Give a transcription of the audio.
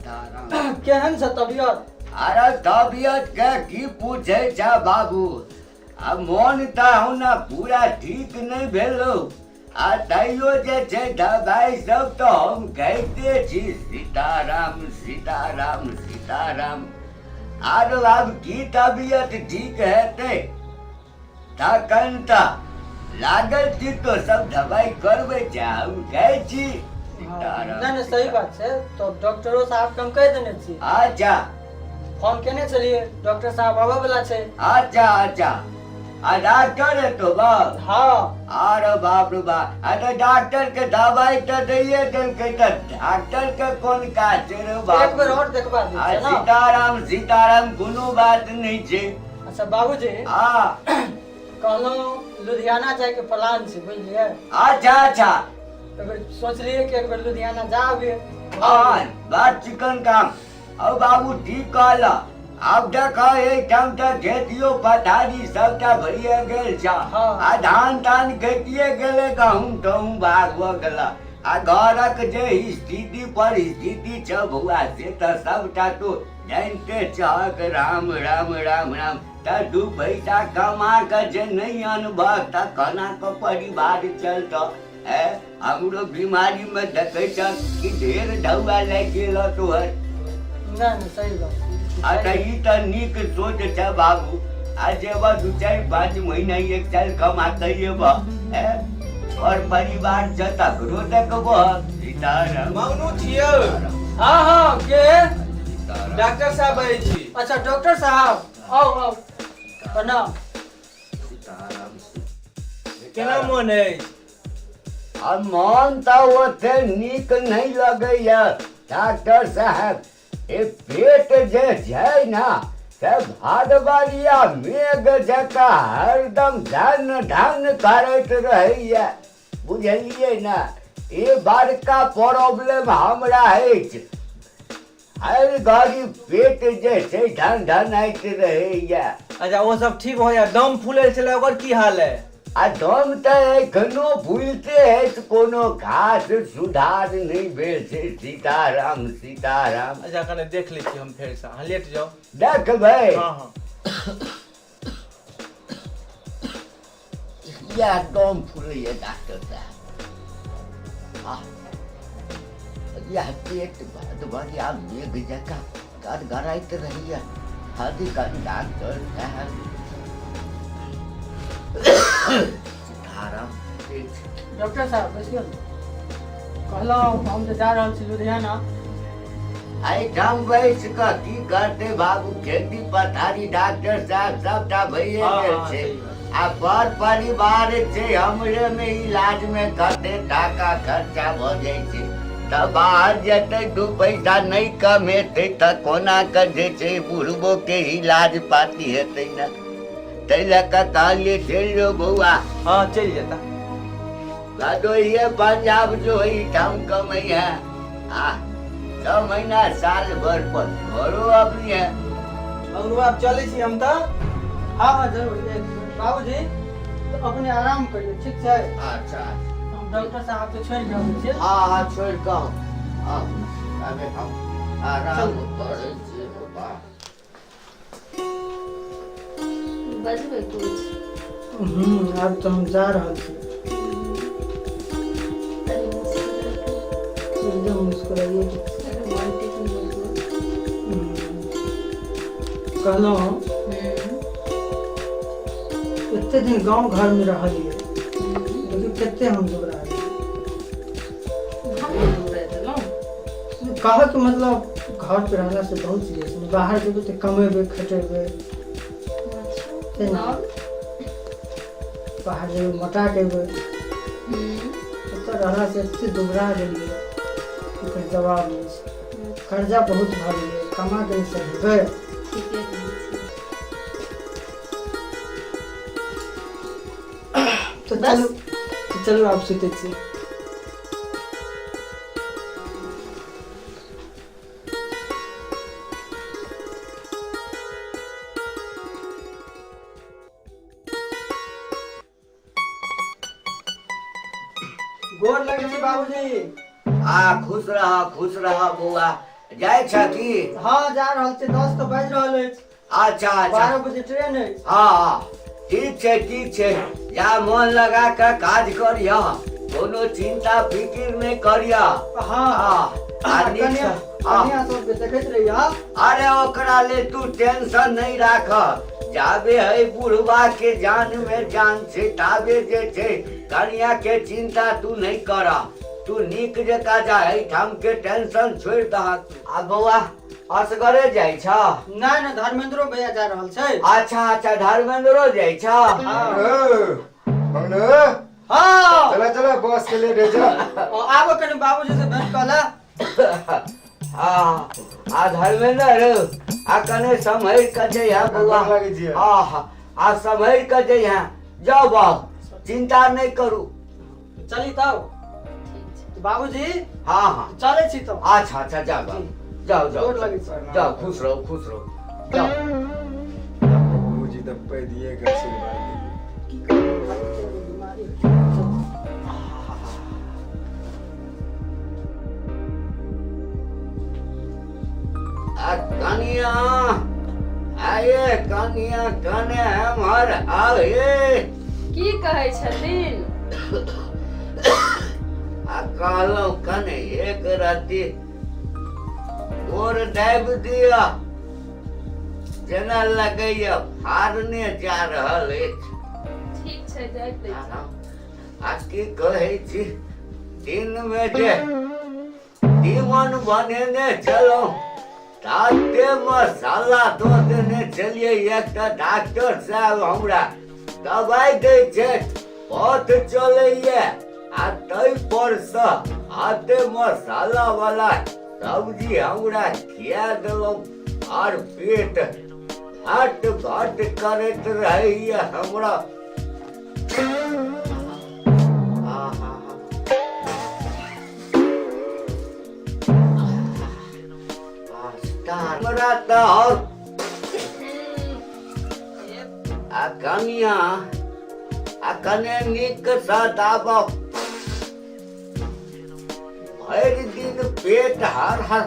केहन छ तबियत? अरे तबियत के की पूछे छ बाबू, आ मोन त हुना पूरा ठीक नहीं भेलो, आ तैयो जे छै दवाई सब तो हम कहते छी सीताराम सीताराम सीताराम। आरो अब की तबियत ठीक हेतै तखन त लागल छी तो सब दवाई करबे छै, हम कहै छी सीताराम। नहीं सही बात है। तो डॉक्टरों साहब हम कह देने छी। अच्छा फोन केने चलिए, डॉक्टर साहब आवे वाला छे। अच्छा अच्छा, आ डॉक्टर है तो बाप। हाँ अरे बाप रे बाप, अरे डॉक्टर के दवाई तो दैये देलकै, तो डॉक्टर के कौन काज छै रे बाप। एक बार और देखबा दी आ छै ना। सीताराम सीताराम कोनो बात नहीं छै। अच्छा बाबूजी, हाँ कहलौं लुधियाना जाए के प्लान छै, बुझलिए। अच्छा अच्छा, अगर सोचलिए कि एक बार लुधियाना जाबे। हाँ बात चिकन काम। अब बाबू ठीक कहला, अब देखो एठाम त खेतियो पथारी सबटा भइए गेल छ। हाँ। आ धान तान खेतिए गेले, गहूम तहूम भागव गेला, आ घरक जे स्थिति परिस्थिति छ बौआ से त सबटा तो जानते छहक। राम राम राम राम, त दू पैसा कमा के जे नहीं अनबह त केना के परिवार चलत है। हमरो बीमारी में देखे छ कि ढेर ढौआ लग गेल तोहर। नहीं सही बात। आ त ई त नीक सोच छ बाबू। आ जेब 2-4-5 महीना 1 साल कमाते बा, और परिवार छ तकरो देखबह। सीताराम मौनू छियौ। हाँ हाँ के? सीताराम। डॉक्टर साहब आए छी। अच्छा डॉक्टर साहब आओ आओ, प्रणाम। सीताराम केना मोन है? आ मन त ओते नीक नहीं लगैया डॉक्टर साहब। ए पेट जे छै ना से भादवरिया मेघ जका हरदम धन धन करैत रहैया, बुझलिए ना। ए बड़का प्रॉब्लम हमरा अछि। हर घड़ी पेट जे छै धन धनाइत रहैया। अच्छा वो सब ठीक हो या? दम फूले छले ओकर की हाल है? आ दम त एखनो फूलते अछि, कोनो खास सुधार नहीं भेल छै। सीताराम सीताराम। अच्छा कने देख लै छी हम फेर से। हाँ लेट जाओ। देखबै हाँ हाँ। या दम फूलैया डॉक्टर साहब। आ या पेट भादवरिया मेघ जका गड़गड़ाइत रहैया। हदी कन डॉक्टर साहब। सीताराम डॉक्टर साहब बैसियो। कहलौं हम जे जा रहल छी लुधियाना। एहिठाम बैस कऽ की करतै बाबू, खेती पथारी डॉक्टर साहब सबटा भइए हाँ, गेल हाँ, छै। सही बात। आ पर परिवार छै हमरे में इलाज में कते टाका खर्चा भ जाइ छै। त बाहर जेतै 2 पैसा नहीं कमेतै त कोना के जे छै बुढ़बो के इलाज पाती हेतै ना। तै लऽ कऽ कहलिए चलि जो बौआ। हाँ चल जाता। भदोहिए पंजाब जो एहिठाम कमैया। आ 6 महीना साल भर पर घरो अपनी है। मौनू आप चले छी हम त। हाँ हाँ जरूर। बाबूजी तो अपने आराम करिए, ठीक छै? अच्छा हम डॉक्टर साहब के छोड़ के आबै छियै। हाँ हाँ छोड़ कऽ अबे हम आराम करै छी बाबा। बजबै कुछ? अब तो हम जा रहल छी। तनी मुस्कुरा के। एकदम मुस्कुराइए। Romantic music. कहलौं एते दिन गांव घर में रहलिए, लेकिन केते हम घबरा गेलिए। हम दूर रहलौं। कहे के मतलब घर पे रहला से बहुत चीज है। बाहर जेबै तो कमेबै खटेबै, और बाहर जेबै मोटा जेबै। एतऽ रहला से एते दुबरा गेलिए, ओकर जवाब नहीं छै। कर्जा बहुत भऽ गेलै, कमा के नहीं सहेबै। ठीके कहै छी। तो बस। चलो आप सुते छी। गोर लगे छी बाबूजी। खुश रह बौआ। जाय छ की? हाँ जा रहल छै, 10 तो बाजि रहल अछि। अच्छा अच्छा 12 बजे ट्रेन अछि। हाँ ठीक छै ठीक छै, जा मन लगा के काज करिया, कोनो चिंता फिकिर नहीं करिया। हाँ आदमी कन्या हाँ। कन्या सबके देखैत रही हाँ। अरे ओकरा ले तू टेंशन नहीं राख, जाबे है बुढ़वा के जान में जान छे ताबे जे छे कन्या के चिंता तू नहीं कर। तू नीक जका जा, ठाम के टेंशन छोड़ दह। आ बौआ असगरे जाय छ? नहीं नहीं धर्मेंद्रो भैया जा रहल छै। अच्छा अच्छा धर्मेंद्रो जाय छ? हाँ चला चला बॉस के लिए भेजा। आबो कनी बाबूजी से भेंट कला। आ धर्मेंद्र आ कने समझ के जइहा बौआ। गोर लागि जी। आ समझ के जइहा। जाओ बाबू चिंता नहीं करू। चली तब बाबूजी। हाँ हाँ चले छी तब। अच्छा अच्छा जाओ बाबू, जाओ जाओ गोर लागि छै। जाओ, खुश रहो जाओ। बाबूजी दब्बे दिएगा आशीर्वाद। कनिया आये, कनिया कने हमर आये। की कहै छथिन? आ कहलौं कने एक राति और दाबि दिया, जेना लगैया फाड़ने जा रहल अछि। ठीक छै देख लै छी। आ की कहै छी, दिन में जे तीमन बनेने छलौं ताते मसाला दो देने चलिए। एकटा डॉक्टर साहब हमरा दवाई दै छै, पथ चलैया आ तै पर से आते मसाला वाला सब्जी हमरा खिया देलौं और पेट हट घट करैत रहैया हमरा। हमरा त और आ कनिया आ कने नीक सा दाबब। भरि दिन पेट हर हर